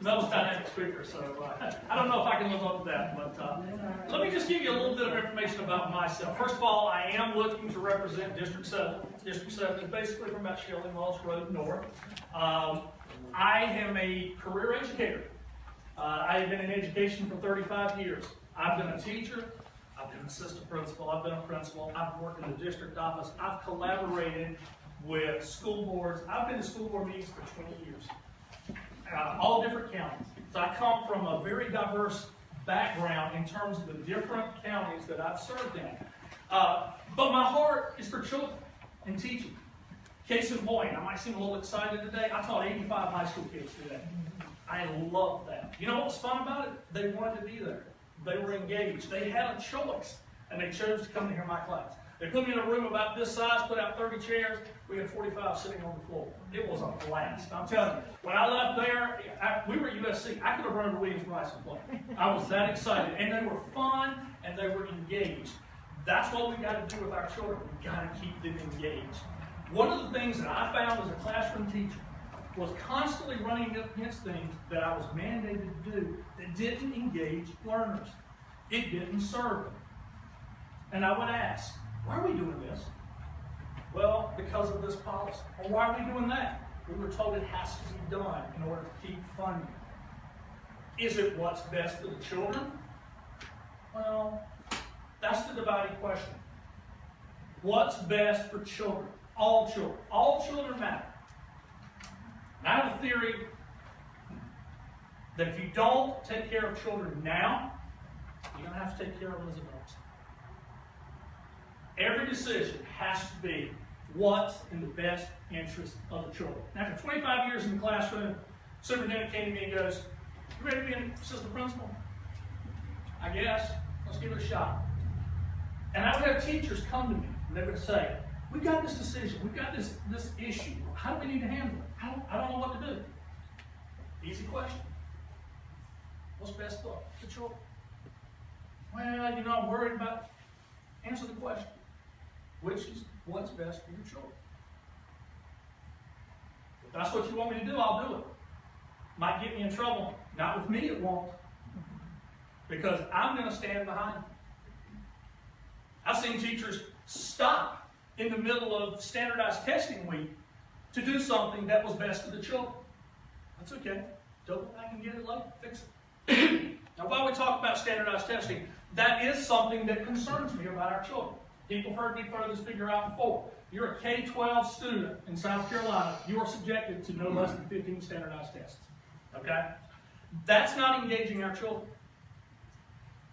Mel's dynamic speaker, so I don't know if I can live up to that, but let me just give you a little bit of information about myself. First of all, I am looking to represent District 7. District 7 is basically from about Shelley Walsh Road north. I am a career educator. I have been in education for 35 years. I've been a teacher, I've been an assistant principal, I've been a principal, I've worked in the district office, I've collaborated with school boards. I've been to school board meetings for 20 years. All different counties. So I come from a very diverse background in terms of the different counties that I've served in. But my heart is for children and teaching. Case in point, I might seem a little excited today. I taught 85 high school kids today. I love that. You know what was fun about it? They wanted to be there. They were engaged. They had a choice, and they chose to come to hear my class. They put me in a room about this size, put out 30 chairs. We had 45 sitting on the floor. It was a blast. I'm telling you, when I left there, we were at USC. I could have run to Williams-Brice and played. I was that excited. And they were fun, and they were engaged. That's what we got to do with our children. We got to keep them engaged. One of the things that I found as a classroom teacher was constantly running against things that I was mandated to do that didn't engage learners. It didn't serve them. And I would ask, why are we doing this? Well, because of this policy. Or why are we doing that? We were told it has to be done in order to keep funding. Is it what's best for the children? Well, that's the dividing question. What's best for children? All children. All children matter. And I have a theory that if you don't take care of children now, you're going to have to take care of them as adults. Every decision has to be what's in the best interest of the children. After 25 years in the classroom, superintendent came to me and goes, "You ready to be an assistant principal?" I guess. Let's give it a shot. And I would have teachers come to me and they would say, "We've got this decision, we've got this issue. How do we need to handle it? I don't know what to do." Easy question. What's best for the children? Well, you know, I'm worried about. Answer the question. Which is what's best for your children? If that's what you want me to do, I'll do it. Might get me in trouble. Not with me, it won't. Because I'm going to stand behind you. I've seen teachers stop in the middle of standardized testing week to do something that was best for the children. That's okay. Don't I can get it later. Fix it. Now, while we talk about standardized testing, that is something that concerns me about our children. People have heard me throw this figure out before. You're a K-12 student in South Carolina. You are subjected to no less than 15 standardized tests. Okay? That's not engaging our children.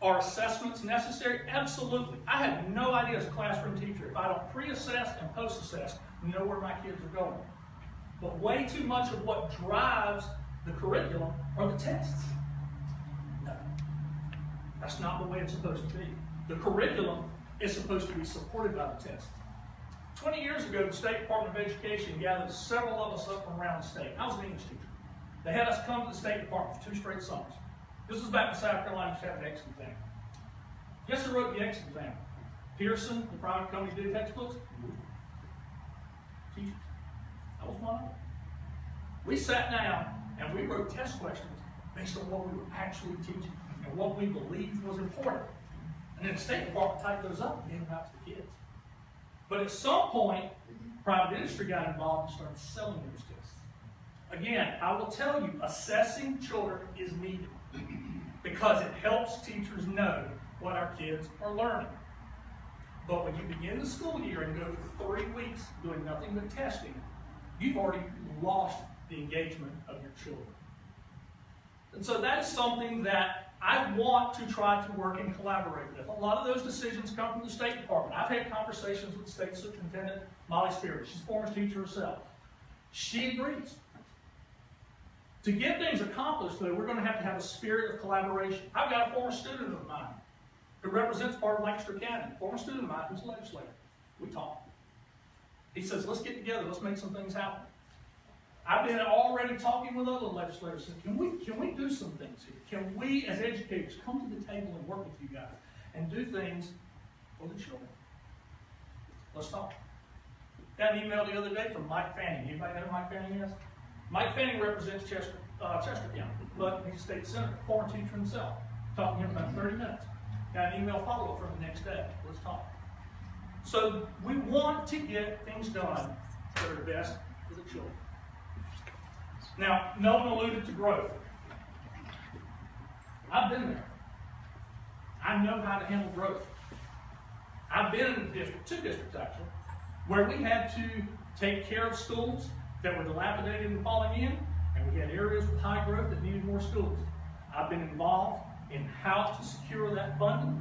Are assessments necessary? Absolutely. I have no idea as a classroom teacher if I don't pre-assess and post-assess know where my kids are going. But way too much of what drives the curriculum are the tests. No. That's not the way it's supposed to be. The curriculum is supposed to be supported by the tests. 20 years ago, the State Department of Education gathered several of us up from around the state. I was an English teacher. They had us come to the State Department for 2 straight summers. This was back in South Carolina, used to have an exit exam. Guess who wrote the exit exam? Pearson, the private company that did textbooks? Teachers. That was one of them. We sat down and we wrote test questions based on what we were actually teaching and what we believed was important. And then the State Department typed those up and gave them out to the kids. But at some point, private industry got involved and started selling those tests. Again, I will tell you, assessing children is needed because it helps teachers know what our kids are learning. But when you begin the school year and go for 3 weeks doing nothing but testing, you've already lost the engagement of your children. And so that is something that I want to try to work and collaborate with. A lot of those decisions come from the State Department. I've had conversations with State Superintendent Molly Spears. She's a former teacher herself. She agrees. To get things accomplished, though, we're going to have a spirit of collaboration. I've got a former student of mine who represents part of Lancaster County, a former student of mine who's a legislator. We talk. He says, let's get together, let's make some things happen. I've been already talking with other legislators. Can we do some things here? Can we, as educators, come to the table and work with you guys and do things for the children? Let's talk. Got an email the other day from Mike Fanning. Anybody know who Mike Fanning is? Mike Fanning represents Chester Chester County, but he's a state senator, foreign teacher himself. Talked to him about 30 minutes. Got an email follow-up from the next day. Let's talk. So we want to get things done that are best for the children. Now, no one alluded to growth. I've been there. I know how to handle growth. I've been in a district, 2 districts actually, where we had to take care of schools that were dilapidated and falling in, and we had areas with high growth that needed more schools. I've been involved in how to secure that funding.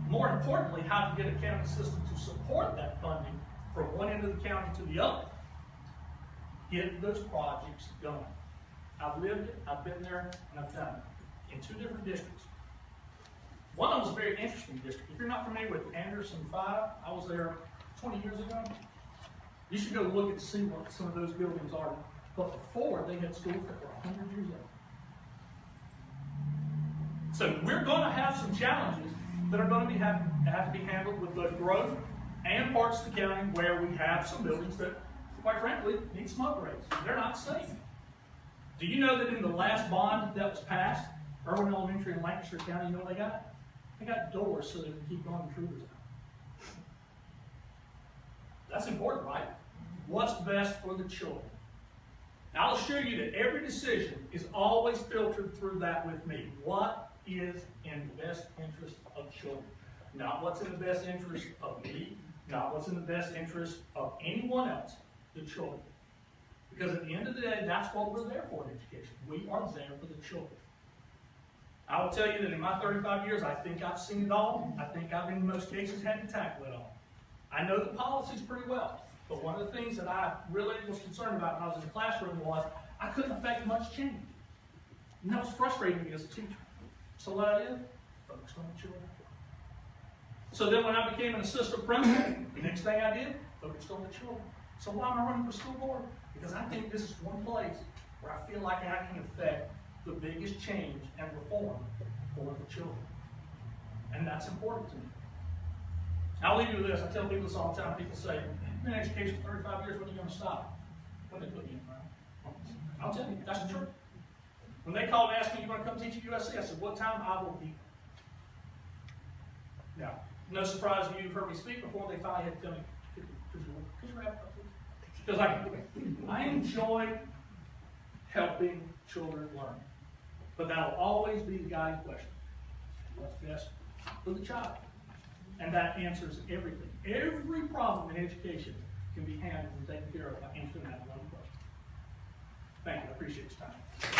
More importantly, how to get a county system to support that funding from one end of the county to the other. Get those projects done. I've lived it, I've been there, and I've done it in 2 different districts. One of them was a very interesting district. If you're not familiar with Anderson 5, I was there 20 years ago. You should go look and see what some of those buildings are. But before, they had schools that were 100 years old. So we're going to have some challenges that are going to have to be handled with both growth and parts of the county where we have some buildings that, quite frankly, need some upgrades. They're not safe. Do you know that in the last bond that was passed, Irwin Elementary in Lancaster County, you know what they got? They got doors so they can keep going intruders out. That's important, right? What's best for the children? I'll assure you that every decision is always filtered through that with me. What is in the best interest of children? Not what's in the best interest of me, not what's in the best interest of anyone else, the children. Because at the end of the day, that's what we're there for in education. We are there for the children. I will tell you that in my 35 years, I think I've seen it all. I think I've, in most cases, had to tackle it all. I know the policies pretty well, but one of the things that I really was concerned about when I was in the classroom was I couldn't affect much change. And that was frustrating me as a teacher. So what I did, focused on the children. So then when I became an assistant principal, the next thing I did, focused on the children. So why am I running for school board? Because I think this is one place where I feel like I can affect the biggest change and reform for the children. And that's important to me. I'll leave you with this. I tell people this all the time. People say, I've been in education for 35 years, when are you going to stop? When they put me in, right? I'll tell you, that's the truth. When they called and asked me, you want to come teach at USC? I said, what time? I will be. Now, no surprise to you, you've heard me speak before. They finally had to tell me, could you wrap up? Because I enjoy helping children learn. But that will always be the guiding question. What's best for the child? And that answers everything. Every problem in education can be handled and taken care of by answering that one question. Thank you. I appreciate your time.